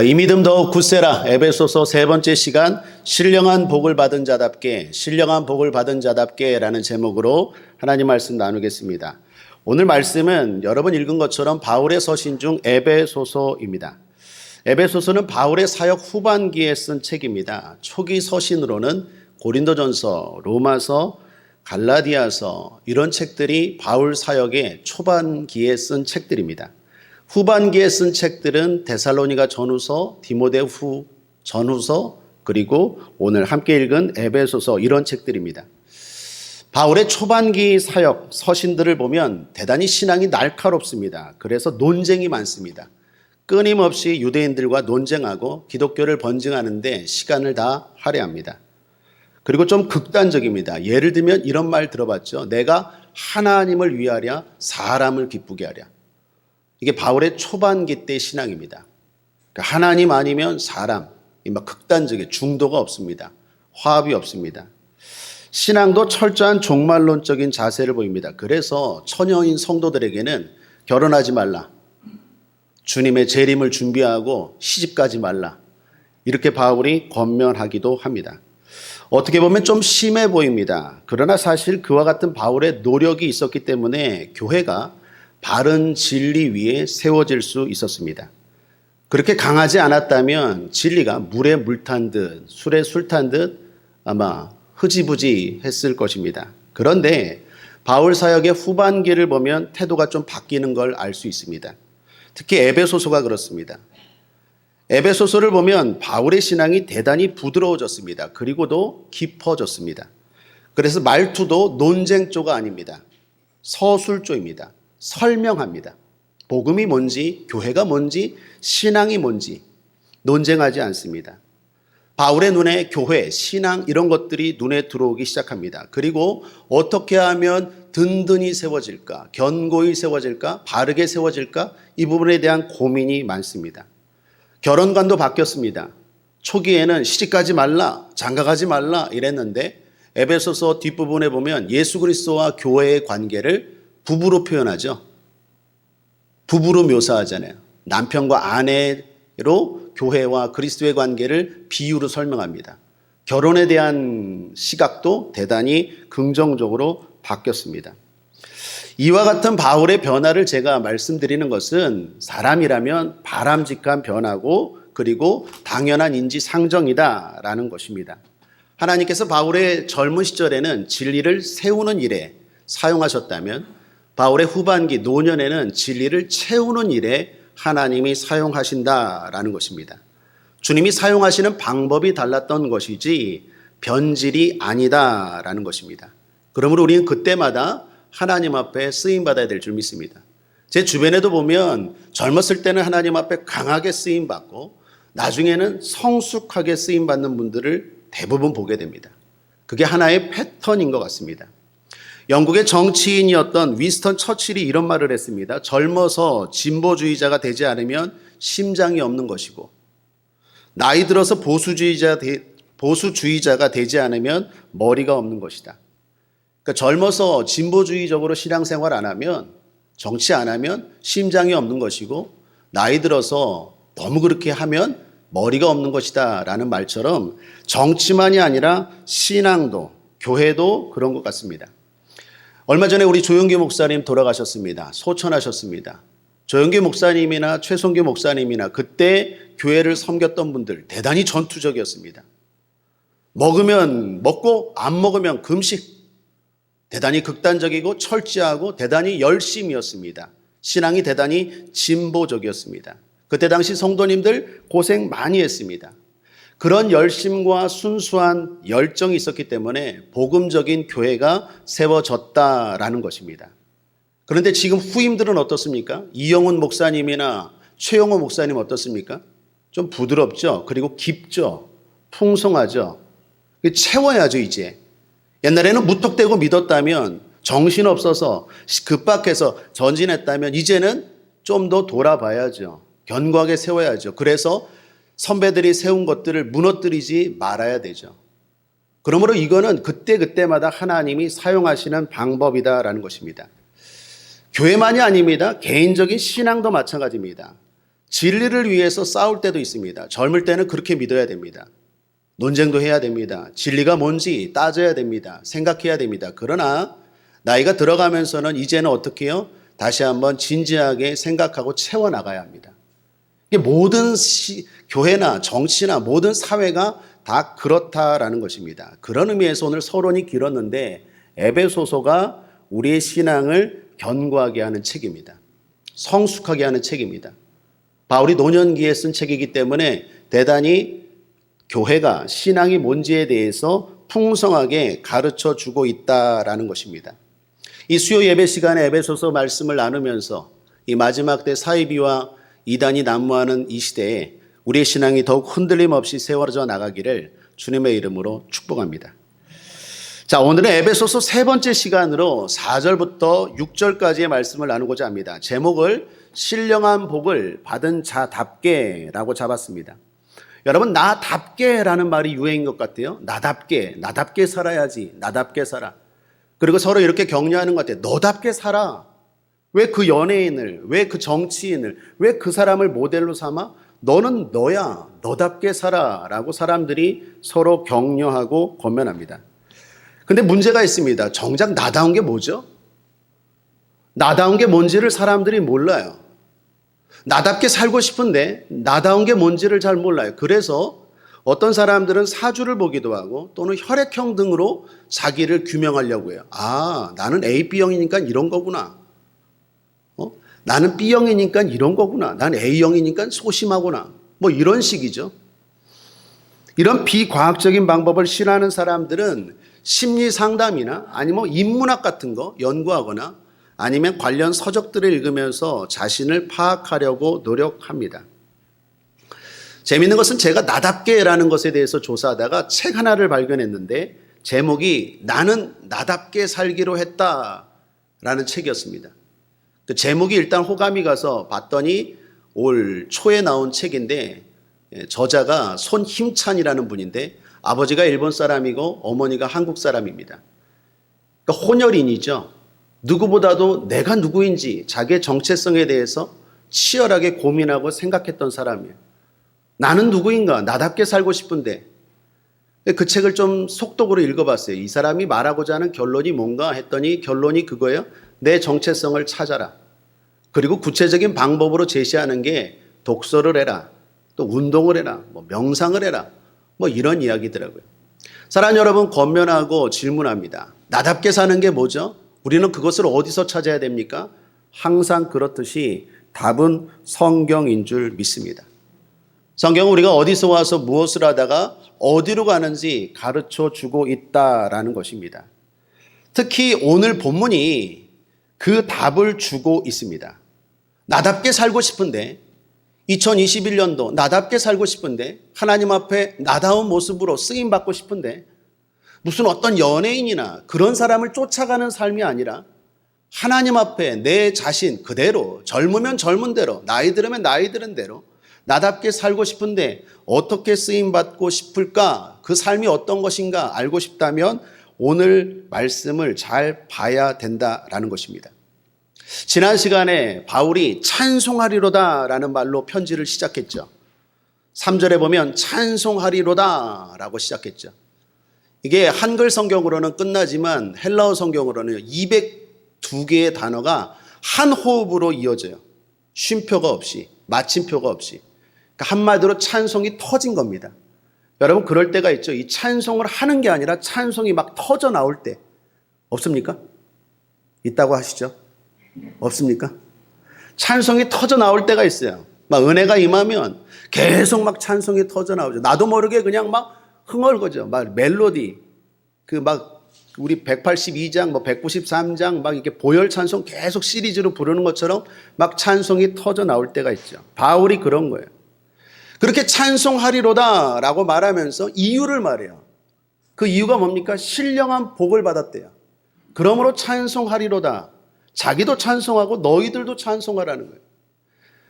이 믿음 더욱 굳세라. 에베소서 세 번째 시간 신령한 복을 받은 자답게, 신령한 복을 받은 자답게 라는 제목으로 하나님 말씀 나누겠습니다. 오늘 말씀은 여러분 읽은 것처럼 바울의 서신 중 에베소서입니다. 에베소서는 바울의 사역 후반기에 쓴 책입니다. 초기 서신으로는 고린도전서, 로마서, 갈라디아서 이런 책들이 바울 사역의 초반기에 쓴 책들입니다. 후반기에 쓴 책들은 데살로니가 전후서, 디모데후 전후서, 그리고 오늘 함께 읽은 에베소서 이런 책들입니다. 바울의 초반기 사역 서신들을 보면 대단히 신앙이 날카롭습니다. 그래서 논쟁이 많습니다. 끊임없이 유대인들과 논쟁하고 기독교를 번증하는데 시간을 다 할애합니다. 그리고 좀 극단적입니다. 예를 들면 이런 말 들어봤죠. 내가 하나님을 위하랴 사람을 기쁘게 하랴. 이게 바울의 초반기 때 신앙입니다. 그러니까 하나님 아니면 사람, 막 극단적인 중도가 없습니다. 화합이 없습니다. 신앙도 철저한 종말론적인 자세를 보입니다. 그래서 처녀인 성도들에게는 결혼하지 말라, 주님의 재림을 준비하고 시집가지 말라, 이렇게 바울이 권면하기도 합니다. 어떻게 보면 좀 심해 보입니다. 그러나 사실 그와 같은 바울의 노력이 있었기 때문에 교회가 바른 진리 위에 세워질 수 있었습니다. 그렇게 강하지 않았다면 진리가 물에 물 탄 듯 술에 술 탄 듯 아마 흐지부지 했을 것입니다. 그런데 바울 사역의 후반기를 보면 태도가 좀 바뀌는 걸 알 수 있습니다. 특히 에베소서가 그렇습니다. 에베소서를 보면 바울의 신앙이 대단히 부드러워졌습니다. 그리고도 깊어졌습니다. 그래서 말투도 논쟁조가 아닙니다. 서술조입니다. 설명합니다. 복음이 뭔지, 교회가 뭔지, 신앙이 뭔지 논쟁하지 않습니다. 바울의 눈에 교회, 신앙 이런 것들이 눈에 들어오기 시작합니다. 그리고 어떻게 하면 든든히 세워질까, 견고히 세워질까, 바르게 세워질까, 이 부분에 대한 고민이 많습니다. 결혼관도 바뀌었습니다. 초기에는 시집가지 말라, 장가가지 말라 이랬는데 에베소서 뒷부분에 보면 예수 그리스도와 교회의 관계를 부부로 표현하죠. 부부로 묘사하잖아요. 남편과 아내로 교회와 그리스도의 관계를 비유로 설명합니다. 결혼에 대한 시각도 대단히 긍정적으로 바뀌었습니다. 이와 같은 바울의 변화를 제가 말씀드리는 것은 사람이라면 바람직한 변화고 그리고 당연한 인지상정이다라는 것입니다. 하나님께서 바울의 젊은 시절에는 진리를 세우는 일에 사용하셨다면 바울의 후반기 노년에는 진리를 채우는 일에 하나님이 사용하신다라는 것입니다. 주님이 사용하시는 방법이 달랐던 것이지 변질이 아니다라는 것입니다. 그러므로 우리는 그때마다 하나님 앞에 쓰임받아야 될 줄 믿습니다. 제 주변에도 보면 젊었을 때는 하나님 앞에 강하게 쓰임받고 나중에는 성숙하게 쓰임받는 분들을 대부분 보게 됩니다. 그게 하나의 패턴인 것 같습니다. 영국의 정치인이었던 윈스턴 처칠이 이런 말을 했습니다. 젊어서 진보주의자가 되지 않으면 심장이 없는 것이고 나이 들어서 보수주의자가 되지 않으면 머리가 없는 것이다. 그러니까 젊어서 진보주의적으로 신앙생활 안 하면 정치 안 하면 심장이 없는 것이고 나이 들어서 너무 그렇게 하면 머리가 없는 것이다 라는 말처럼 정치만이 아니라 신앙도 교회도 그런 것 같습니다. 얼마 전에 우리 조영규 목사님 돌아가셨습니다. 소천하셨습니다. 조영규 목사님이나 최성규 목사님이나 그때 교회를 섬겼던 분들 대단히 전투적이었습니다. 먹으면 먹고 안 먹으면 금식. 대단히 극단적이고 철저하고 대단히 열심이었습니다. 신앙이 대단히 진보적이었습니다. 그때 당시 성도님들 고생 많이 했습니다. 그런 열심과 순수한 열정이 있었기 때문에 복음적인 교회가 세워졌다라는 것입니다. 그런데 지금 후임들은 어떻습니까? 이영훈 목사님이나 최영호 목사님 어떻습니까? 좀 부드럽죠. 그리고 깊죠. 풍성하죠. 채워야죠 이제. 옛날에는 무턱대고 믿었다면 정신없어서 급박해서 전진했다면 이제는 좀 더 돌아봐야죠. 견고하게 세워야죠. 그래서 선배들이 세운 것들을 무너뜨리지 말아야 되죠. 그러므로 이거는 그때그때마다 하나님이 사용하시는 방법이다라는 것입니다. 교회만이 아닙니다. 개인적인 신앙도 마찬가지입니다. 진리를 위해서 싸울 때도 있습니다. 젊을 때는 그렇게 믿어야 됩니다. 논쟁도 해야 됩니다. 진리가 뭔지 따져야 됩니다. 생각해야 됩니다. 그러나 나이가 들어가면서는 이제는 어떻게 해요? 다시 한번 진지하게 생각하고 채워나가야 합니다. 이게 모든 교회나 정치나 모든 사회가 다 그렇다라는 것입니다. 그런 의미에서 오늘 서론이 길었는데 에베소서가 우리의 신앙을 견고하게 하는 책입니다. 성숙하게 하는 책입니다. 바울이 노년기에 쓴 책이기 때문에 대단히 교회가 신앙이 뭔지에 대해서 풍성하게 가르쳐 주고 있다라는 것입니다. 이 수요 예배 시간에 에베소서 말씀을 나누면서 이 마지막 때 사이비와 이단이 난무하는 이 시대에 우리의 신앙이 더욱 흔들림 없이 세워져 나가기를 주님의 이름으로 축복합니다. 자, 오늘은 에베소서 세 번째 시간으로 4절부터 6절까지의 말씀을 나누고자 합니다. 제목을 신령한 복을 받은 자답게라고 잡았습니다. 여러분, 나답게라는 말이 유행인 것 같아요. 나답게 살아야지, 나답게 살아. 그리고 서로 이렇게 격려하는 것 같아요. 너답게 살아. 왜 그 연예인을, 왜 그 정치인을, 왜 그 사람을 모델로 삼아? 너는 너야, 너답게 살아 라고 사람들이 서로 격려하고 권면합니다. 근데 문제가 있습니다. 정작 나다운 게 뭐죠? 나다운 게 뭔지를 사람들이 몰라요. 나답게 살고 싶은데 나다운 게 뭔지를 잘 몰라요. 그래서 어떤 사람들은 사주를 보기도 하고 또는 혈액형 등으로 자기를 규명하려고 해요. 아, 나는 AB형이니까 이런 거구나. 나는 B형이니까 이런 거구나. 난 A형이니까 소심하구나. 뭐 이런 식이죠. 이런 비과학적인 방법을 싫어하는 사람들은 심리 상담이나 아니면 인문학 같은 거 연구하거나 아니면 관련 서적들을 읽으면서 자신을 파악하려고 노력합니다. 재미있는 것은 제가 나답게라는 것에 대해서 조사하다가 책 하나를 발견했는데 제목이 나는 나답게 살기로 했다라는 책이었습니다. 그 제목이 일단 호감이 가서 봤더니 올 초에 나온 책인데 저자가 손힘찬이라는 분인데 아버지가 일본 사람이고 어머니가 한국 사람입니다. 그러니까 혼혈인이죠. 누구보다도 내가 누구인지 자기의 정체성에 대해서 치열하게 고민하고 생각했던 사람이에요. 나는 누구인가? 나답게 살고 싶은데. 그 책을 좀 속독으로 읽어봤어요. 이 사람이 말하고자 하는 결론이 뭔가 했더니 결론이 그거예요. 내 정체성을 찾아라. 그리고 구체적인 방법으로 제시하는 게 독서를 해라. 또 운동을 해라. 뭐 명상을 해라. 뭐 이런 이야기더라고요. 사랑하는 여러분, 권면하고 질문합니다. 나답게 사는 게 뭐죠? 우리는 그것을 어디서 찾아야 됩니까? 항상 그렇듯이 답은 성경인 줄 믿습니다. 성경은 우리가 어디서 와서 무엇을 하다가 어디로 가는지 가르쳐 주고 있다라는 것입니다. 특히 오늘 본문이 그 답을 주고 있습니다. 나답게 살고 싶은데 2021년도 나답게 살고 싶은데 하나님 앞에 나다운 모습으로 쓰임받고 싶은데 무슨 어떤 연예인이나 그런 사람을 쫓아가는 삶이 아니라 하나님 앞에 내 자신 그대로 젊으면 젊은 대로 나이 들으면 나이 들은 대로 나답게 살고 싶은데 어떻게 쓰임받고 싶을까? 그 삶이 어떤 것인가 알고 싶다면 오늘 말씀을 잘 봐야 된다라는 것입니다. 지난 시간에 바울이 찬송하리로다 라는 말로 편지를 시작했죠. 3절에 보면 찬송하리로다 라고 시작했죠. 이게 한글 성경으로는 끝나지만 헬라어 성경으로는 202개의 단어가 한 호흡으로 이어져요. 쉼표가 없이, 마침표가 없이. 그러니까 한마디로 찬송이 터진 겁니다. 여러분 그럴 때가 있죠. 이 찬송을 하는 게 아니라 찬송이 막 터져 나올 때 없습니까? 있다고 하시죠? 없습니까? 찬송이 터져 나올 때가 있어요. 막 은혜가 임하면 계속 막 찬송이 터져 나오죠. 나도 모르게 그냥 막 흥얼거죠. 막 멜로디, 그 막 우리 182장, 뭐 193장 막 이렇게 보혈 찬송 계속 시리즈로 부르는 것처럼 막 찬송이 터져 나올 때가 있죠. 바울이 그런 거예요. 그렇게 찬송하리로다 라고 말하면서 이유를 말해요. 그 이유가 뭡니까? 신령한 복을 받았대요. 그러므로 찬송하리로다. 자기도 찬송하고 너희들도 찬송하라는 거예요.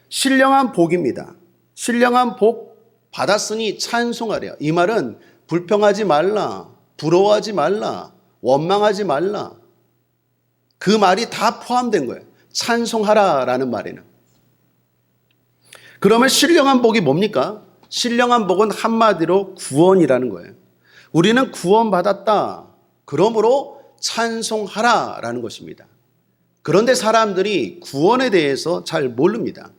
신령한 복입니다. 신령한 복 받았으니 찬송하래요. 이 말은 불평하지 말라, 부러워하지 말라, 원망하지 말라. 그 말이 다 포함된 거예요. 찬송하라라는 말에는. 그러면 신령한 복이 뭡니까? 신령한 복은 한마디로 구원이라는 거예요. 우리는 구원받았다. 그러므로 찬송하라라는 것입니다. 그런데 사람들이 구원에 대해서 잘 모릅니다.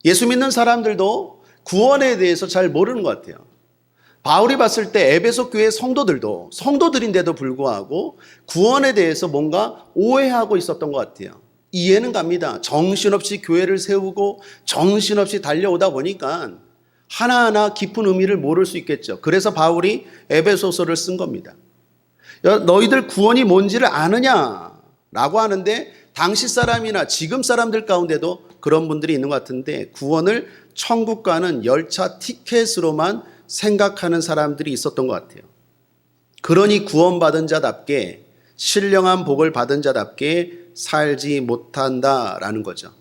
예수 믿는 사람들도 구원에 대해서 잘 모르는 것 같아요. 바울이 봤을 때 에베소 교회 성도들도 성도들인데도 불구하고 구원에 대해서 뭔가 오해하고 있었던 것 같아요. 이해는 갑니다. 정신없이 교회를 세우고 정신없이 달려오다 보니까 하나하나 깊은 의미를 모를 수 있겠죠. 그래서 바울이 에베소서를 쓴 겁니다. 너희들 구원이 뭔지를 아느냐라고 하는데 당시 사람이나 지금 사람들 가운데도 그런 분들이 있는 것 같은데 구원을 천국 가는 열차 티켓으로만 생각하는 사람들이 있었던 것 같아요. 그러니 구원받은 자답게 신령한 복을 받은 자답게 살지 못한다라는 거죠.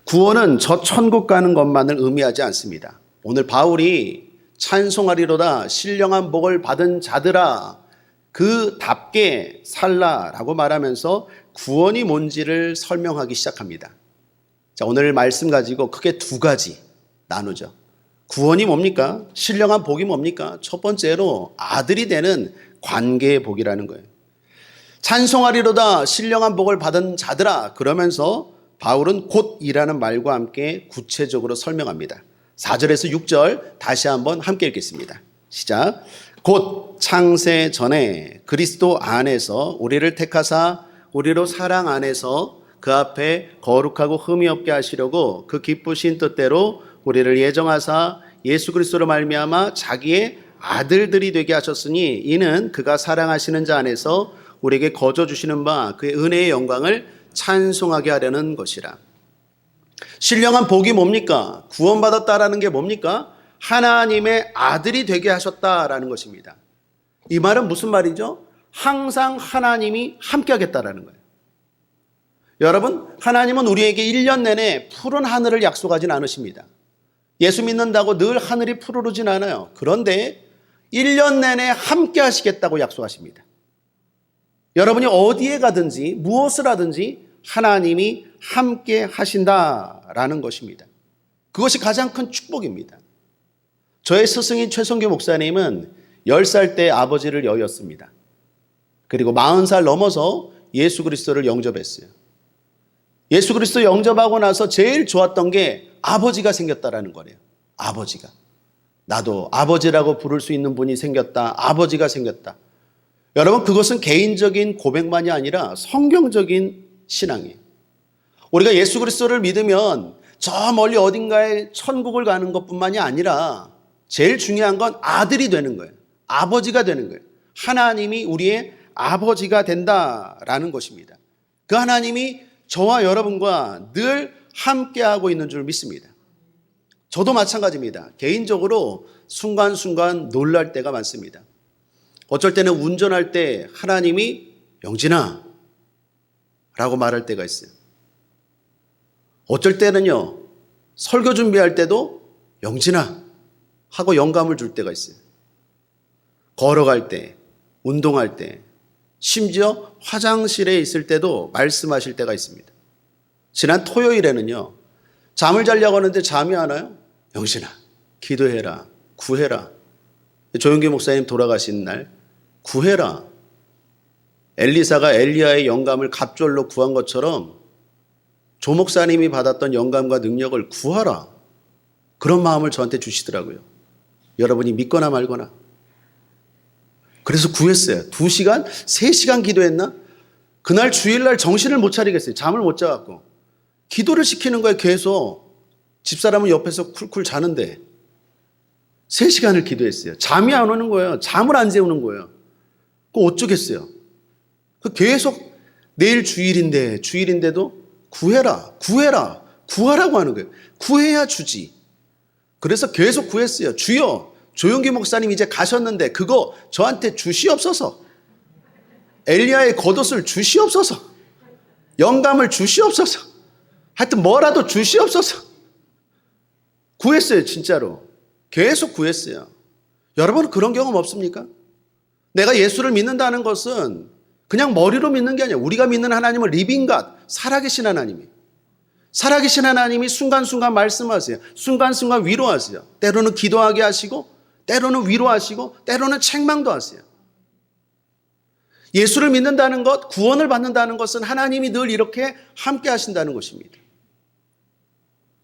구원은 저 천국 가는 것만을 의미하지 않습니다. 오늘 바울이 찬송하리로다 신령한 복을 받은 자들아 그답게 살라라고 말하면서 구원이 뭔지를 설명하기 시작합니다. 자, 오늘 말씀 가지고 크게 두 가지 나누죠. 구원이 뭡니까? 신령한 복이 뭡니까? 첫 번째로 아들이 되는 관계의 복이라는 거예요. 찬송하리로다 신령한 복을 받은 자들아 그러면서 바울은 곧이라는 말과 함께 구체적으로 설명합니다. 4절에서 6절 다시 한번 함께 읽겠습니다. 시작. 곧 창세 전에 그리스도 안에서 우리를 택하사 우리로 사랑 안에서 그 앞에 거룩하고 흠이 없게 하시려고 그 기쁘신 뜻대로 우리를 예정하사 예수 그리스도로 말미암아 자기의 아들들이 되게 하셨으니 이는 그가 사랑하시는 자 안에서 우리에게 거저 주시는 바 그의 은혜의 영광을 찬송하게 하려는 것이라. 신령한 복이 뭡니까? 구원받았다라는 게 뭡니까? 하나님의 아들이 되게 하셨다라는 것입니다. 이 말은 무슨 말이죠? 항상 하나님이 함께 하겠다라는 거예요. 여러분, 하나님은 우리에게 1년 내내 푸른 하늘을 약속하진 않으십니다. 예수 믿는다고 늘 하늘이 푸르르진 않아요. 그런데 1년 내내 함께 하시겠다고 약속하십니다. 여러분이 어디에 가든지 무엇을 하든지 하나님이 함께 하신다라는 것입니다. 그것이 가장 큰 축복입니다. 저의 스승인 최성규 목사님은 10살 때 아버지를 여의었습니다. 그리고 40살 넘어서 예수 그리스도를 영접했어요. 예수 그리스도 영접하고 나서 제일 좋았던 게 아버지가 생겼다라는 거래요. 아버지가. 나도 아버지라고 부를 수 있는 분이 생겼다. 아버지가 생겼다. 여러분, 그것은 개인적인 고백만이 아니라 성경적인 신앙이에요. 우리가 예수 그리스도를 믿으면 저 멀리 어딘가에 천국을 가는 것뿐만이 아니라 제일 중요한 건 아들이 되는 거예요. 아버지가 되는 거예요. 하나님이 우리의 아버지가 된다라는 것입니다. 그 하나님이 저와 여러분과 늘 함께하고 있는 줄 믿습니다. 저도 마찬가지입니다. 개인적으로 순간순간 놀랄 때가 많습니다. 어쩔 때는 운전할 때 하나님이 영진아 라고 말할 때가 있어요. 어쩔 때는요, 설교 준비할 때도 영진아 하고 영감을 줄 때가 있어요. 걸어갈 때, 운동할 때, 심지어 화장실에 있을 때도 말씀하실 때가 있습니다. 지난 토요일에는요, 잠을 자려고 하는데 잠이 안 와요. 영신아, 기도해라, 구해라. 조용기 목사님 돌아가신 날, 구해라. 엘리사가 엘리야의 영감을 갑절로 구한 것처럼 조 목사님이 받았던 영감과 능력을 구하라. 그런 마음을 저한테 주시더라고요. 여러분이 믿거나 말거나. 그래서 구했어요. 2시간, 3시간 기도했나? 그날 주일날 정신을 못 차리겠어요. 잠을 못 자갖고. 기도를 시키는 거예요, 계속. 집사람은 옆에서 쿨쿨 자는데 3시간을 기도했어요. 잠이 안 오는 거예요. 잠을 안 재우는 거예요. 그거 어쩌겠어요. 계속 내일 주일인데도 구해라, 구해라, 구하라고 하는 거예요. 구해야 주지. 그래서 계속 구했어요. 주여, 조용기 목사님 이제 가셨는데 그거 저한테 주시옵소서. 엘리야의 겉옷을 주시옵소서. 영감을 주시옵소서. 하여튼 뭐라도 주시옵소서. 구했어요, 진짜로. 계속 구했어요. 여러분은 그런 경험 없습니까? 내가 예수를 믿는다는 것은 그냥 머리로 믿는 게 아니에요. 우리가 믿는 하나님은 리빙 갓, 살아계신 하나님이에요. 살아계신 하나님이 순간순간 말씀하세요. 순간순간 위로하세요. 때로는 기도하게 하시고, 때로는 위로하시고, 때로는 책망도 하세요. 예수를 믿는다는 것, 구원을 받는다는 것은 하나님이 늘 이렇게 함께 하신다는 것입니다.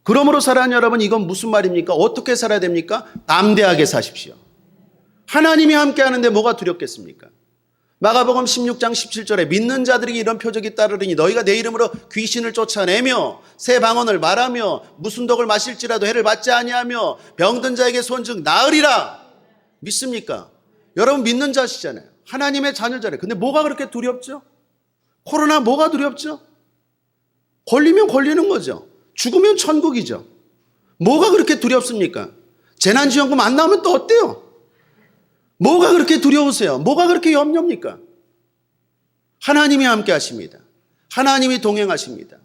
그러므로 사랑하는 여러분, 이건 무슨 말입니까? 어떻게 살아야 됩니까? 담대하게 사십시오. 하나님이 함께 하는데 뭐가 두렵겠습니까? 마가복음 16장 17절에 믿는 자들에게 이런 표적이 따르리니 너희가 내 이름으로 귀신을 쫓아내며 새 방언을 말하며 무슨 독을 마실지라도 해를 받지 아니하며 병든 자에게 손즉 나으리라. 믿습니까? 여러분 믿는 자시잖아요. 하나님의 자녀잖아요. 근데 뭐가 그렇게 두렵죠? 코로나 뭐가 두렵죠? 걸리면 걸리는 거죠. 죽으면 천국이죠. 뭐가 그렇게 두렵습니까? 재난지원금 안 나오면 또 어때요? 뭐가 그렇게 두려우세요? 뭐가 그렇게 염려입니까? 하나님이 함께 하십니다. 하나님이 동행하십니다.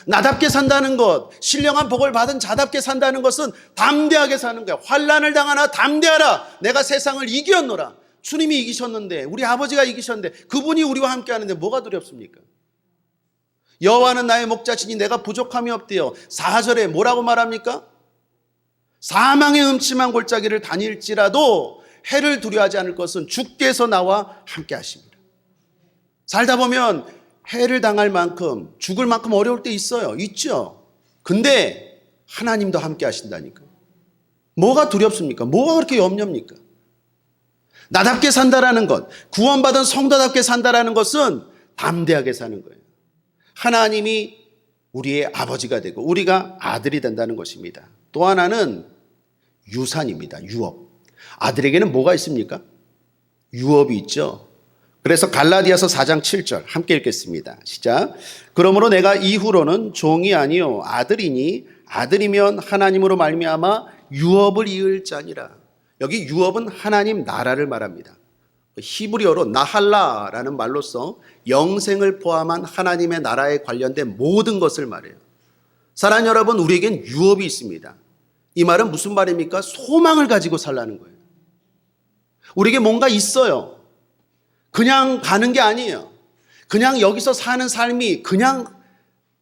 나답게 산다는 것, 신령한 복을 받은 자답게 산다는 것은 담대하게 사는 거야. 환난을 당하나 담대하라. 내가 세상을 이겼노라. 주님이 이기셨는데, 우리 아버지가 이기셨는데, 그분이 우리와 함께 하는데 뭐가 두렵습니까? 여호와는 나의 목자시니 내가 부족함이 없대요. 4절에 뭐라고 말합니까? 사망의 음침한 골짜기를 다닐지라도 해를 두려워하지 않을 것은 주께서 나와 함께 하십니다. 살다 보면 해를 당할 만큼, 죽을 만큼 어려울 때 있어요. 있죠. 근데 하나님도 함께 하신다니까. 뭐가 두렵습니까? 뭐가 그렇게 염려입니까? 나답게 산다라는 것, 구원받은 성도답게 산다라는 것은 담대하게 사는 거예요. 하나님이 우리의 아버지가 되고 우리가 아들이 된다는 것입니다. 또 하나는 유산입니다. 유업. 아들에게는 뭐가 있습니까? 유업이 있죠. 그래서 갈라디아서 4장 7절 함께 읽겠습니다. 시작. 그러므로 내가 이후로는 종이 아니요 아들이니 아들이면 하나님으로 말미암아 유업을 이을 자니라. 여기 유업은 하나님 나라를 말합니다. 히브리어로 나할라라는 말로서 영생을 포함한 하나님의 나라에 관련된 모든 것을 말해요. 사랑하는 여러분, 우리에겐 유업이 있습니다. 이 말은 무슨 말입니까? 소망을 가지고 살라는 거예요. 우리에게 뭔가 있어요. 그냥 가는 게 아니에요. 그냥 여기서 사는 삶이 그냥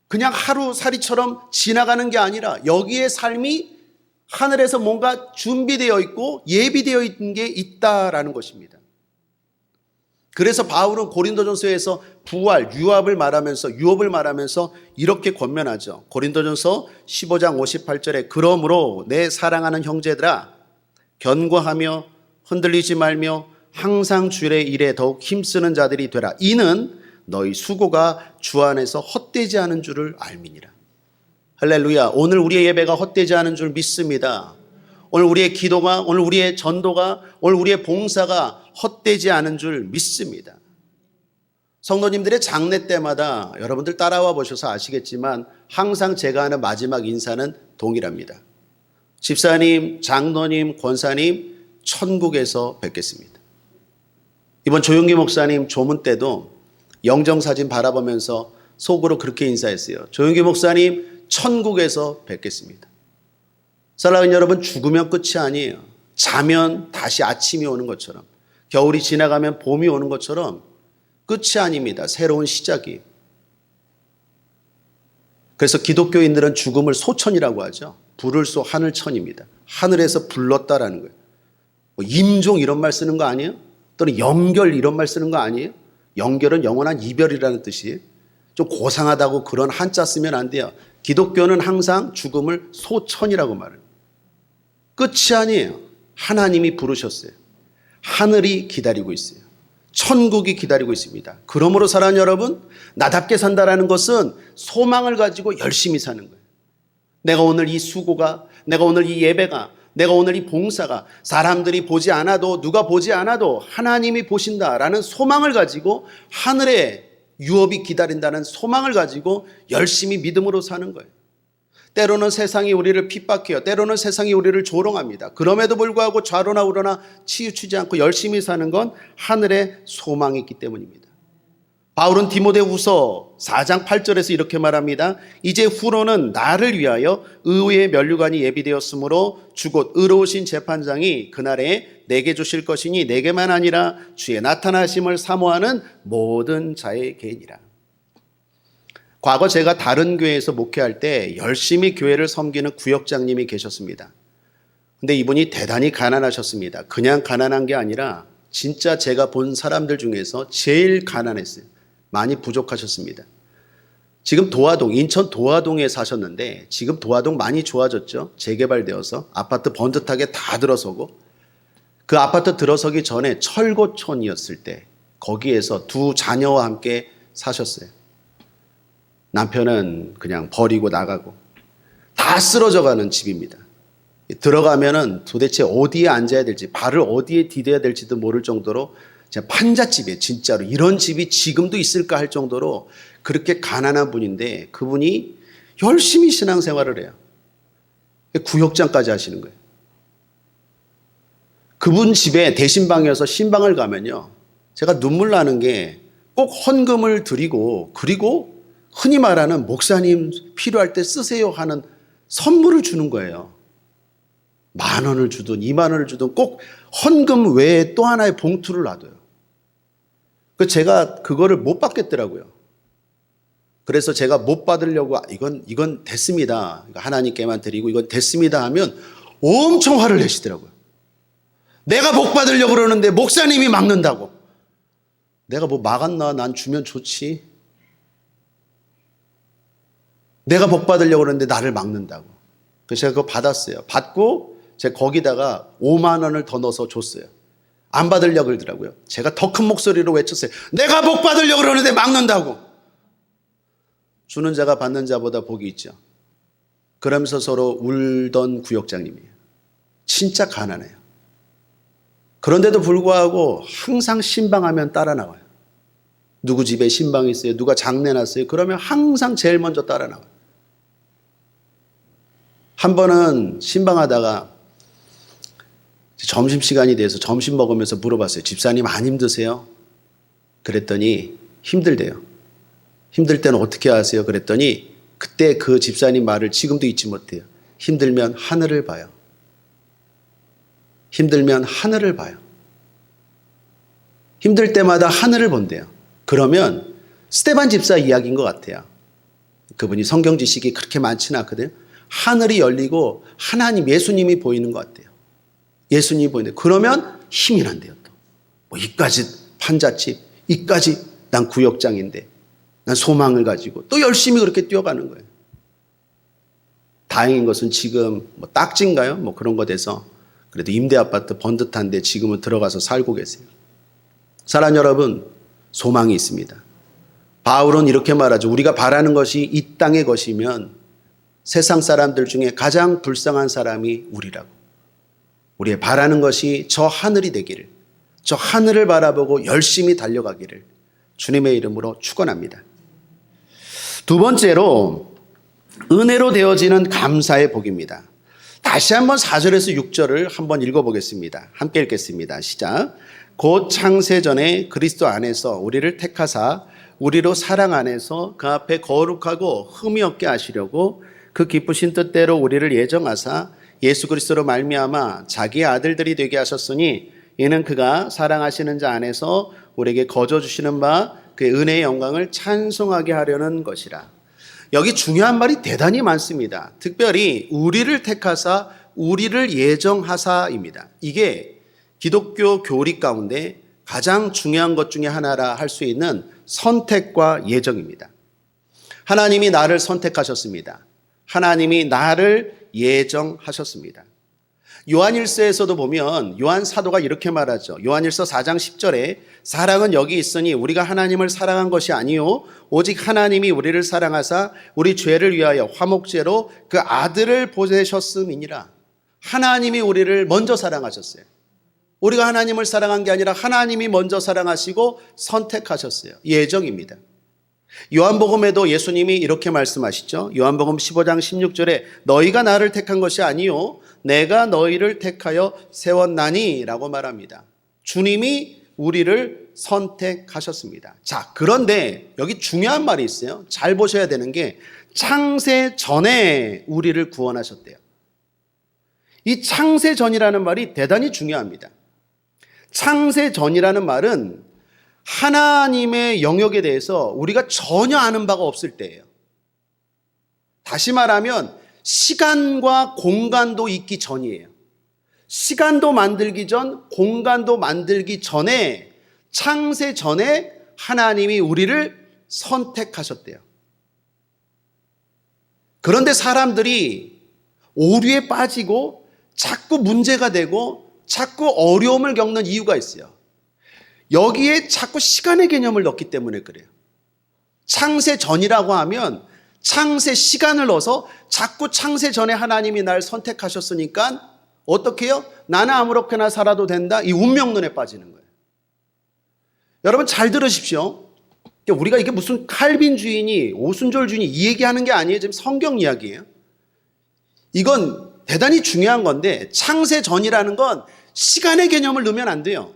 하루살이처럼 지나가는 게 아니라 여기에 삶이 하늘에서 뭔가 준비되어 있고 예비되어 있는 게 있다라는 것입니다. 그래서 바울은 고린도전서에서 부활, 유업을 말하면서 이렇게 권면하죠. 고린도전서 15장 58절에 그러므로 내 사랑하는 형제들아 견고하며 흔들리지 말며 항상 주의 일에 더욱 힘쓰는 자들이 되라. 이는 너희 수고가 주 안에서 헛되지 않은 줄을 알미니라. 할렐루야. 오늘 우리의 예배가 헛되지 않은 줄 믿습니다. 오늘 우리의 기도가, 오늘 우리의 전도가, 오늘 우리의 봉사가 헛되지 않은 줄 믿습니다. 성도님들의 장례 때마다 여러분들 따라와 보셔서 아시겠지만 항상 제가 하는 마지막 인사는 동일합니다. 집사님, 장로님, 권사님, 천국에서 뵙겠습니다. 이번 조용기 목사님 조문 때도 영정사진 바라보면서 속으로 그렇게 인사했어요. 조용기 목사님, 천국에서 뵙겠습니다. 사랑하는 여러분, 죽으면 끝이 아니에요. 자면 다시 아침이 오는 것처럼, 겨울이 지나가면 봄이 오는 것처럼 끝이 아닙니다. 새로운 시작이. 그래서 기독교인들은 죽음을 소천이라고 하죠. 불을 쏘 하늘천입니다. 하늘에서 불렀다라는 거예요. 뭐 임종 이런 말 쓰는 거 아니에요? 또는 연결 이런 말 쓰는 거 아니에요? 연결은 영원한 이별이라는 뜻이에요. 좀 고상하다고 그런 한자 쓰면 안 돼요. 기독교는 항상 죽음을 소천이라고 말해요. 끝이 아니에요. 하나님이 부르셨어요. 하늘이 기다리고 있어요. 천국이 기다리고 있습니다. 그러므로 사랑하는 여러분, 나답게 산다라는 것은 소망을 가지고 열심히 사는 거예요. 내가 오늘 이 수고가, 내가 오늘 이 예배가, 내가 오늘 이 봉사가 사람들이 보지 않아도, 누가 보지 않아도 하나님이 보신다라는 소망을 가지고, 하늘에 유업이 기다린다는 소망을 가지고 열심히 믿음으로 사는 거예요. 때로는 세상이 우리를 핍박해요. 때로는 세상이 우리를 조롱합니다. 그럼에도 불구하고 좌로나 우로나 치우치지 않고 열심히 사는 건 하늘의 소망이 있기 때문입니다. 바울은 디모데후서 4장 8절에서 이렇게 말합니다. 이제 후로는 나를 위하여 의의 면류관이 예비되었으므로 주곧 의로우신 재판장이 그날에 내게 주실 것이니 내게만 아니라 주의 나타나심을 사모하는 모든 자에게니라. 과거 제가 다른 교회에서 목회할 때 열심히 교회를 섬기는 구역장님이 계셨습니다. 근데 이분이 대단히 가난하셨습니다. 그냥 가난한 게 아니라 진짜 제가 본 사람들 중에서 제일 가난했어요. 많이 부족하셨습니다. 지금 도화동, 인천 도화동에 사셨는데 지금 도화동 많이 좋아졌죠. 재개발되어서 아파트 번듯하게 다 들어서고, 그 아파트 들어서기 전에 철거촌이었을 때 거기에서 두 자녀와 함께 사셨어요. 남편은 그냥 버리고 나가고 다 쓰러져가는 집입니다. 들어가면은 도대체 어디에 앉아야 될지, 발을 어디에 디뎌야 될지도 모를 정도로 진짜 판잣집이에요. 진짜로 이런 집이 지금도 있을까 할 정도로 그렇게 가난한 분인데, 그분이 열심히 신앙생활을 해요. 구역장까지 하시는 거예요. 그분 집에 대신방이어서 신방을 가면요, 제가 눈물 나는 게 꼭 헌금을 드리고, 그리고 흔히 말하는 목사님 필요할 때 쓰세요 하는 선물을 주는 거예요. 10,000원을 주든 20,000원을 주든 꼭 헌금 외에 또 하나의 봉투를 놔둬요. 제가 그거를 못 받겠더라고요. 그래서 제가 못 받으려고 이건 됐습니다, 하나님께만 드리고 이건 됐습니다 하면 엄청 화를 내시더라고요. 내가 복 받으려고 그러는데 목사님이 막는다고. 내가 뭐 막았나? 난 주면 좋지. 내가 복 받으려고 그러는데 나를 막는다고. 그래서 제가 그거 받았어요. 받고 제가 거기다가 50,000원을 더 넣어서 줬어요. 안 받으려고 그러더라고요. 제가 더 큰 목소리로 외쳤어요. 내가 복 받으려고 그러는데 막는다고. 주는 자가 받는 자보다 복이 있죠. 그러면서 서로 울던 구역장님이에요. 진짜 가난해요. 그런데도 불구하고 항상 신방하면 따라 나와요. 누구 집에 신방이 있어요, 누가 장례 났어요, 그러면 항상 제일 먼저 따라 나와요. 한 번은 신방하다가 점심시간이 돼서 점심 먹으면서 물어봤어요. 집사님 안 힘드세요? 그랬더니 힘들대요. 힘들 때는 어떻게 하세요? 그랬더니 그때 그 집사님 말을 지금도 잊지 못해요. 힘들면 하늘을 봐요. 힘들면 하늘을 봐요. 힘들 때마다 하늘을 본대요. 그러면 스테반 집사 이야기인 것 같아요. 그분이 성경 지식이 그렇게 많지는 않거든요. 하늘이 열리고 하나님, 예수님이 보이는 것 같아요. 예수님이 보이는데, 그러면 힘이 난대요. 또 뭐 이까지 판잣집, 이까지 난 구역장인데 난 소망을 가지고 또 열심히 그렇게 뛰어가는 거예요. 다행인 것은 지금 뭐 딱지인가요? 뭐 그런 거 돼서 그래도 임대아파트 번듯한데 지금은 들어가서 살고 계세요. 사랑하는 여러분, 소망이 있습니다. 바울은 이렇게 말하죠. 우리가 바라는 것이 이 땅의 것이면 세상 사람들 중에 가장 불쌍한 사람이 우리라고. 우리의 바라는 것이 저 하늘이 되기를, 저 하늘을 바라보고 열심히 달려가기를 주님의 이름으로 축원합니다. 두 번째로 은혜로 되어지는 감사의 복입니다. 다시 한번 4절에서 6절을 한번 읽어보겠습니다. 함께 읽겠습니다. 시작. 곧 창세전에 그리스도 안에서 우리를 택하사 우리로 사랑 안에서 그 앞에 거룩하고 흠이 없게 하시려고 그 기쁘신 뜻대로 우리를 예정하사 예수 그리스도로 말미암아 자기의 아들들이 되게 하셨으니 이는 그가 사랑하시는 자 안에서 우리에게 거저 주시는 바 그의 은혜의 영광을 찬송하게 하려는 것이라. 여기 중요한 말이 대단히 많습니다. 특별히 우리를 택하사 우리를 예정하사입니다. 이게 기독교 교리 가운데 가장 중요한 것 중에 하나라 할 수 있는 선택과 예정입니다. 하나님이 나를 선택하셨습니다. 하나님이 나를 예정하셨습니다. 요한일서에서도 보면 요한 사도가 이렇게 말하죠. 요한일서 4장 10절에 사랑은 여기 있으니 우리가 하나님을 사랑한 것이 아니요 오직 하나님이 우리를 사랑하사 우리 죄를 위하여 화목제로 그 아들을 보내셨음이니라. 하나님이 우리를 먼저 사랑하셨어요. 우리가 하나님을 사랑한 게 아니라 하나님이 먼저 사랑하시고 선택하셨어요. 예정입니다. 요한복음에도 예수님이 이렇게 말씀하시죠. 요한복음 15장 16절에 너희가 나를 택한 것이 아니요 내가 너희를 택하여 세웠나니 라고 말합니다. 주님이 우리를 선택하셨습니다. 자, 그런데 여기 중요한 말이 있어요. 잘 보셔야 되는 게 창세 전에 우리를 구원하셨대요. 이 창세 전이라는 말이 대단히 중요합니다. 창세 전이라는 말은 하나님의 영역에 대해서 우리가 전혀 아는 바가 없을 때예요. 다시 말하면 시간과 공간도 있기 전이에요. 시간도 만들기 전, 공간도 만들기 전에, 창세 전에 하나님이 우리를 선택하셨대요. 그런데 사람들이 오류에 빠지고 자꾸 문제가 되고 자꾸 어려움을 겪는 이유가 있어요. 여기에 자꾸 시간의 개념을 넣기 때문에 그래요. 창세 전이라고 하면 창세 시간을 넣어서 자꾸 창세 전에 하나님이 날 선택하셨으니까 어떻게 해요? 나는 아무렇게나 살아도 된다. 이 운명론에 빠지는 거예요. 여러분 잘 들으십시오. 우리가 이게 무슨 칼빈주의니 오순절 주의니 이 얘기하는 게 아니에요. 지금 성경 이야기예요. 이건 대단히 중요한 건데 창세 전이라는 건 시간의 개념을 넣으면 안 돼요.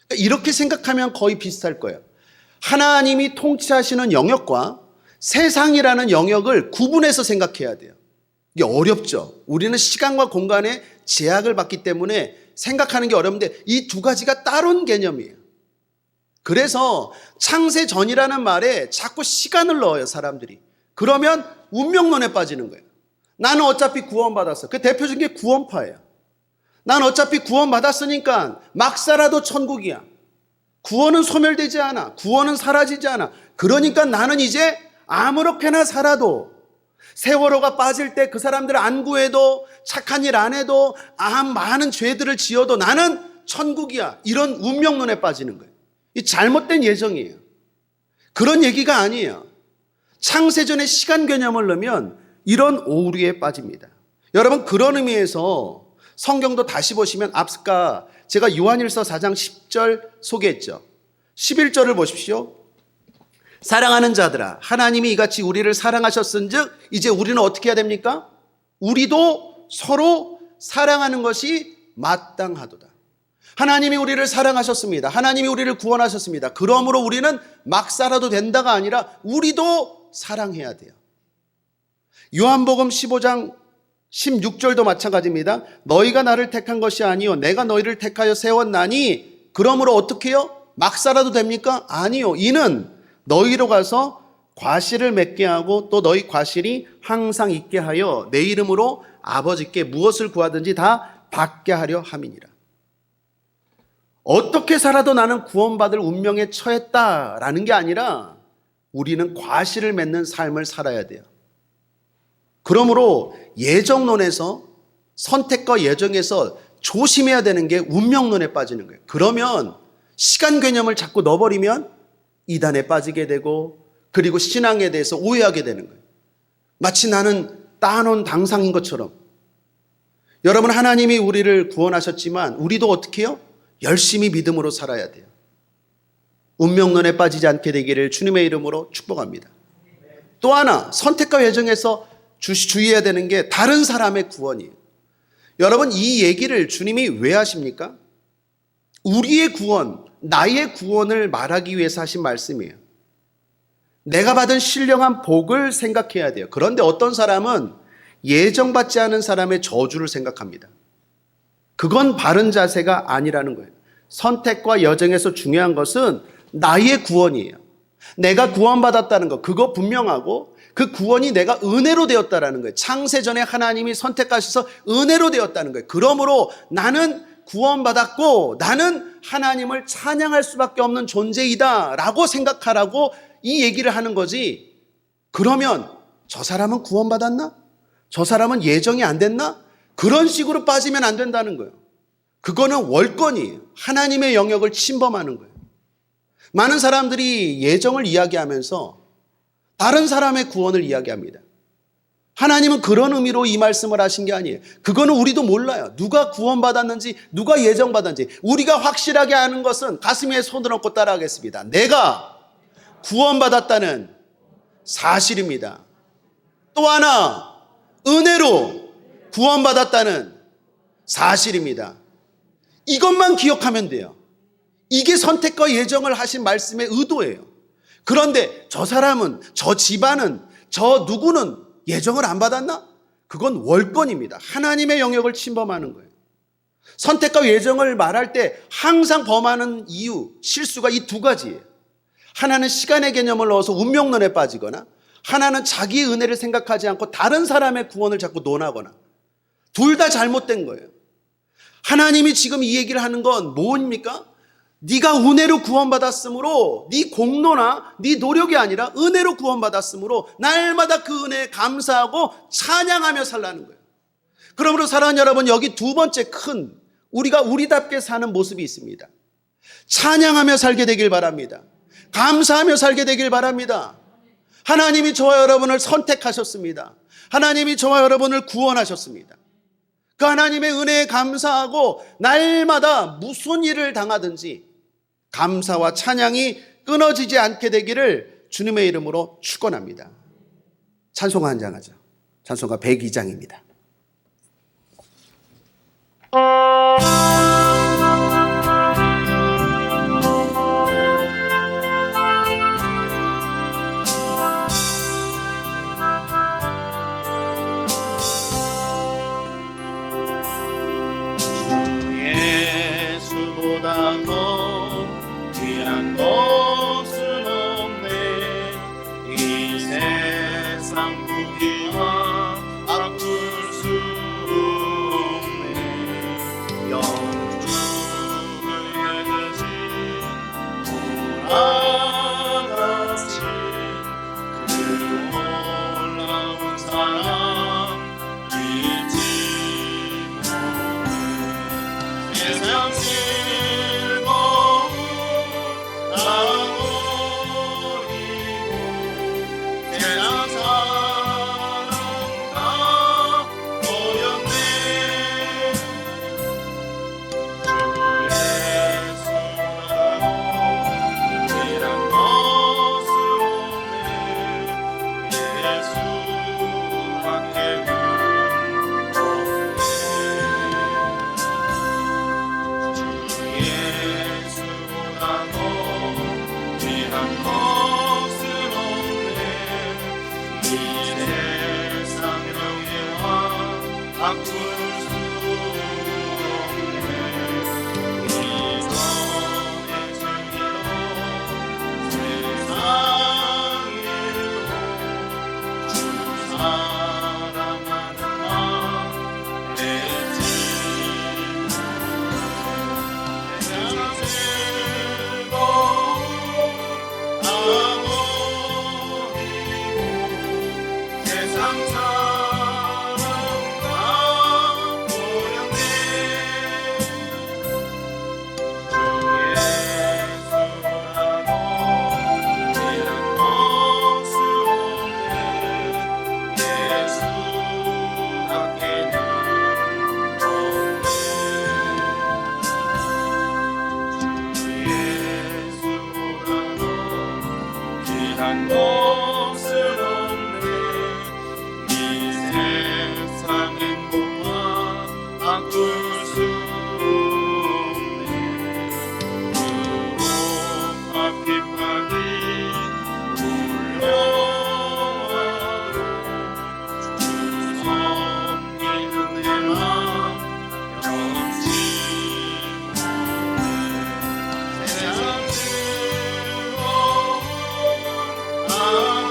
그러니까 이렇게 생각하면 거의 비슷할 거예요. 하나님이 통치하시는 영역과 세상이라는 영역을 구분해서 생각해야 돼요. 이게 어렵죠. 우리는 시간과 공간에 제약을 받기 때문에 생각하는 게 어려운데 이 두 가지가 따로는 개념이에요. 그래서 창세 전이라는 말에 자꾸 시간을 넣어요, 사람들이. 그러면 운명론에 빠지는 거예요. 나는 어차피 구원받았어. 그 대표적인 게 구원파예요. 난 어차피 구원받았으니까 막 살아도 천국이야. 구원은 소멸되지 않아. 구원은 사라지지 않아. 그러니까 나는 이제 아무렇게나 살아도 세월호가 빠질 때 그 사람들 안 구해도 착한 일 안 해도 많은 죄들을 지어도 나는 천국이야. 이런 운명론에 빠지는 거예요. 이 잘못된 예정이에요. 그런 얘기가 아니에요. 창세전의 시간 개념을 넣으면 이런 오류에 빠집니다. 여러분 그런 의미에서 성경도 다시 보시면 아까 제가 요한일서 4장 10절 소개했죠. 11절을 보십시오. 사랑하는 자들아 하나님이 이같이 우리를 사랑하셨은즉 이제 우리는 어떻게 해야 됩니까? 우리도 서로 사랑하는 것이 마땅하도다. 하나님이 우리를 사랑하셨습니다. 하나님이 우리를 구원하셨습니다. 그러므로 우리는 막 살아도 된다가 아니라 우리도 사랑해야 돼요. 요한복음 15장 16절도 마찬가지입니다. 너희가 나를 택한 것이 아니요 내가 너희를 택하여 세웠나니 그러므로 어떻게 해요? 막 살아도 됩니까? 아니요. 이는 너희로 가서 과실을 맺게 하고 또 너희 과실이 항상 있게 하여 내 이름으로 아버지께 무엇을 구하든지 다 받게 하려 함이니라. 어떻게 살아도 나는 구원받을 운명에 처했다라는 게 아니라 우리는 과실을 맺는 삶을 살아야 돼요. 그러므로 예정론에서 선택과 예정에서 조심해야 되는 게 운명론에 빠지는 거예요. 그러면 시간 개념을 자꾸 넣어버리면 이단에 빠지게 되고 그리고 신앙에 대해서 오해하게 되는 거예요. 마치 나는 따놓은 당상인 것처럼. 여러분 하나님이 우리를 구원하셨지만 우리도 어떻게 해요? 열심히 믿음으로 살아야 돼요. 운명론에 빠지지 않게 되기를 주님의 이름으로 축복합니다. 또 하나 선택과 예정에서 주의해야 되는 게 다른 사람의 구원이에요. 여러분 이 얘기를 주님이 왜 하십니까? 우리의 구원, 나의 구원을 말하기 위해서 하신 말씀이에요. 내가 받은 신령한 복을 생각해야 돼요. 그런데 어떤 사람은 예정받지 않은 사람의 저주를 생각합니다. 그건 바른 자세가 아니라는 거예요. 선택과 여정에서 중요한 것은 나의 구원이에요. 내가 구원받았다는 것, 그거 분명하고 그 구원이 내가 은혜로 되었다라는 거예요. 창세전에 하나님이 선택하셔서 은혜로 되었다는 거예요. 그러므로 나는 구원받았고 나는 하나님을 찬양할 수밖에 없는 존재이다 라고 생각하라고 이 얘기를 하는 거지. 그러면 저 사람은 구원받았나? 저 사람은 예정이 안 됐나? 그런 식으로 빠지면 안 된다는 거예요. 그거는 월권이에요. 하나님의 영역을 침범하는 거예요. 많은 사람들이 예정을 이야기하면서 다른 사람의 구원을 이야기합니다. 하나님은 그런 의미로 이 말씀을 하신 게 아니에요. 그거는 우리도 몰라요. 누가 구원받았는지, 누가 예정받았는지. 우리가 확실하게 아는 것은 가슴에 손을 얹고 따라하겠습니다. 내가 구원받았다는 사실입니다. 또 하나, 은혜로 구원받았다는 사실입니다. 이것만 기억하면 돼요. 이게 선택과 예정을 하신 말씀의 의도예요. 그런데 저 사람은, 저 집안은, 저 누구는 예정을 안 받았나? 그건 월권입니다. 하나님의 영역을 침범하는 거예요. 선택과 예정을 말할 때 항상 범하는 이유, 실수가 이 두 가지예요. 하나는 시간의 개념을 넣어서 운명론에 빠지거나 하나는 자기의 은혜를 생각하지 않고 다른 사람의 구원을 자꾸 논하거나, 둘 다 잘못된 거예요. 하나님이 지금 이 얘기를 하는 건 뭡니까? 네가 은혜로 구원받았으므로 네 공로나 네 노력이 아니라 은혜로 구원받았으므로 날마다 그 은혜에 감사하고 찬양하며 살라는 거예요. 그러므로 사랑하는 여러분, 여기 두 번째 큰 우리가 우리답게 사는 모습이 있습니다. 찬양하며 살게 되길 바랍니다. 감사하며 살게 되길 바랍니다. 하나님이 저와 여러분을 선택하셨습니다. 하나님이 저와 여러분을 구원하셨습니다. 그 하나님의 은혜에 감사하고 날마다 무슨 일을 당하든지 감사와 찬양이 끊어지지 않게 되기를 주님의 이름으로 축원합니다. 찬송가 한 장 하죠. 찬송가 102장입니다. 예수보다 더 귀한 것은 없네. 이 세상 부귀와 바꿀 수 없네. 영주를 내듯이 보라같이 그 놀라운 사랑 잊지 못해. 세상 즐거움 다 버리고 세상 사랑 다 버렸네. 주 예수라고 이란 것은 없네. 예수밖에는 없네. 예수보다 더 귀한 것은 없네. 이 세상 명예와 바꿀 수 없네. 이성의 즐기로 세상 일도 주 사랑하는 마음 내지 세상 즐거움 다 버리고 세상 사랑 다 버렸네. 주 예수라고 이란 것은 없네. 예수밖에는 없네. 예수보다 더 귀한 것은 없네. 이 세상 행복과 바꿀 수 없네. 유혹과 핍박이 울려와도 주 섬기는 내 맘 변치 못해. 세상 즐거움 다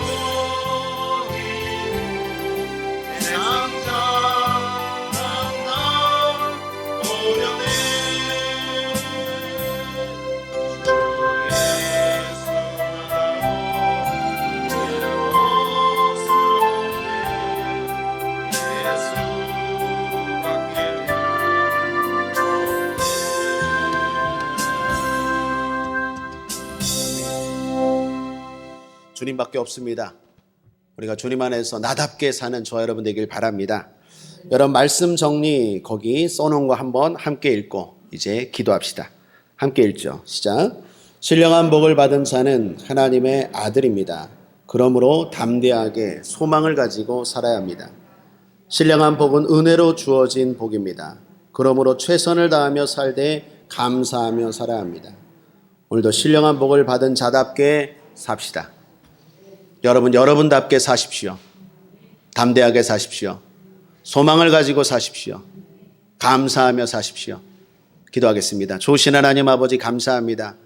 버리고 세상 사랑 다 버렸네. 주 예수라고 이란 것은 없네. 예수밖에는 주님밖에 없습니다. 우리가 주님 안에서 나답게 사는 저와 여러분 되길 바랍니다. 여러분 말씀 정리 거기 써놓은 거 한번 함께 읽고 이제 기도합시다. 함께 읽죠. 시작. 신령한 복을 받은 자는 하나님의 아들입니다. 그러므로 담대하게 소망을 가지고 살아야 합니다. 신령한 복은 은혜로 주어진 복입니다. 그러므로 최선을 다하며 살되 감사하며 살아야 합니다. 오늘도 신령한 복을 받은 자답게 삽시다. 여러분답게 사십시오. 담대하게 사십시오. 소망을 가지고 사십시오. 감사하며 사십시오. 기도하겠습니다. 좋으신 하나님 아버지 감사합니다.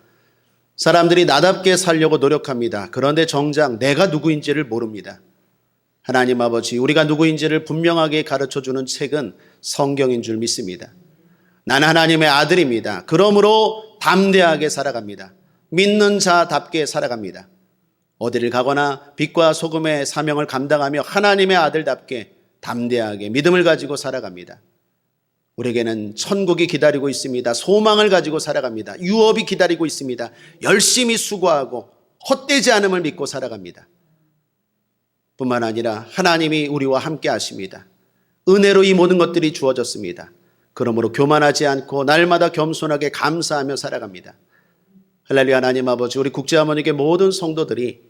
사람들이 나답게 살려고 노력합니다. 그런데 정작 내가 누구인지를 모릅니다. 하나님 아버지, 우리가 누구인지를 분명하게 가르쳐주는 책은 성경인 줄 믿습니다. 나는 하나님의 아들입니다. 그러므로 담대하게 살아갑니다. 믿는 자답게 살아갑니다. 어디를 가거나 빛과 소금의 사명을 감당하며 하나님의 아들답게 담대하게 믿음을 가지고 살아갑니다. 우리에게는 천국이 기다리고 있습니다. 소망을 가지고 살아갑니다. 유업이 기다리고 있습니다. 열심히 수고하고 헛되지 않음을 믿고 살아갑니다. 뿐만 아니라 하나님이 우리와 함께 하십니다. 은혜로 이 모든 것들이 주어졌습니다. 그러므로 교만하지 않고 날마다 겸손하게 감사하며 살아갑니다. 할렐루야. 하나님 아버지, 우리 국제하모니의 모든 성도들이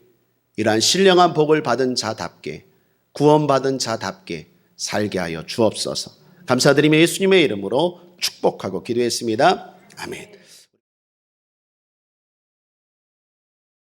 이러한 신령한 복을 받은 자답게, 구원받은 자답게 살게 하여 주옵소서. 감사드리며 예수님의 이름으로 축복하고 기도했습니다. 아멘.